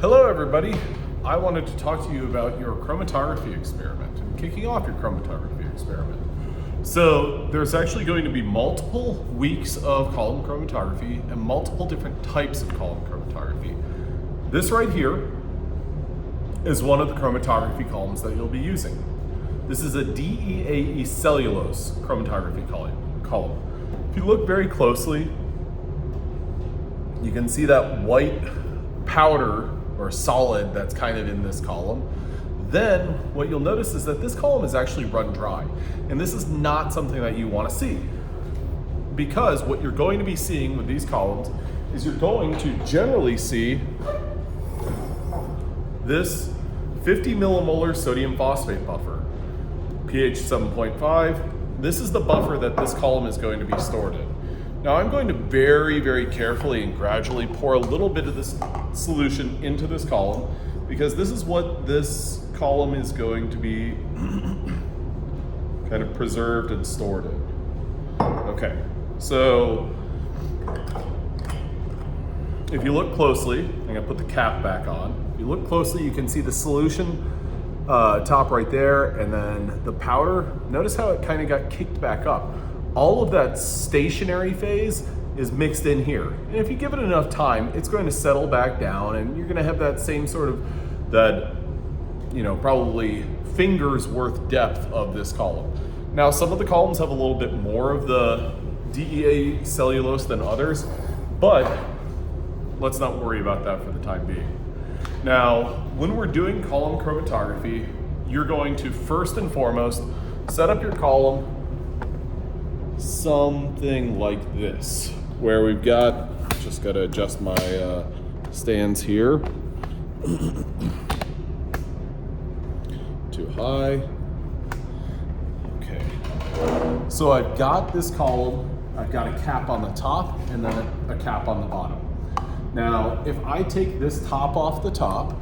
Hello everybody. I wanted to talk to you about your chromatography experiment and kicking off your chromatography experiment. So there's actually going to be multiple weeks of column chromatography and multiple different types of column chromatography. This right here is one of the chromatography columns that you'll be using. This is a DEAE cellulose chromatography column. If you look very closely, you can see that white powder or solid that's kind of in this column. Then what you'll notice is that this column is actually run dry. And this is not something that you want to see, because what you're going to be seeing with these columns is you're going to generally see this 50 millimolar sodium phosphate buffer, pH 7.5. This is the buffer that this column is going to be stored in. Now I'm going to very, very carefully and gradually pour a little bit of this solution into this column, because this is what this column is going to be kind of preserved and stored in. Okay, so if you look closely, I'm gonna put the cap back on. If you look closely, you can see the solution top right there, and then the powder. Notice how it kind of got kicked back up. All of that stationary phase is mixed in here. And if you give it enough time, it's going to settle back down, and you're gonna have that same sort of, probably fingers worth depth of this column. Now, some of the columns have a little bit more of the DEA cellulose than others, but let's not worry about that for the time being. Now, when we're doing column chromatography, you're going to first and foremost set up your column something like this, where we've got, just got to adjust my stands here. Too high. Okay. So I've got this column, I've got a cap on the top and then a cap on the bottom. Now, if I take this top off the top,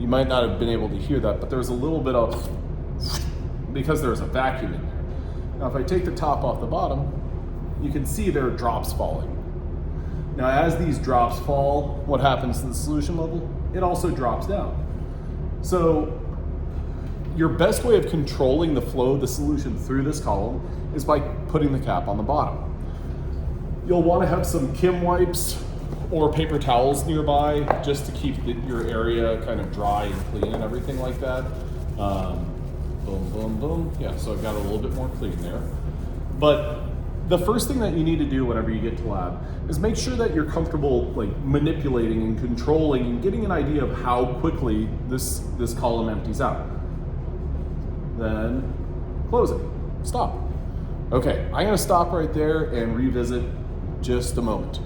you might not have been able to hear that, but there's a little bit of, because there's a vacuum in there. Now, if I take the top off the bottom, you can see there are drops falling. Now, as these drops fall, what happens to the solution level? It also drops down. So your best way of controlling the flow of the solution through this column is by putting the cap on the bottom. You'll want to have some CHEM wipes or paper towels nearby, just to keep your area kind of dry and clean and everything like that. Boom, boom, boom. Yeah, so I've got a little bit more clean there. But the first thing that you need to do whenever you get to lab is make sure that you're comfortable manipulating and controlling and getting an idea of how quickly this column empties out. Then close it, stop. Okay, I'm gonna stop right there and revisit just a moment.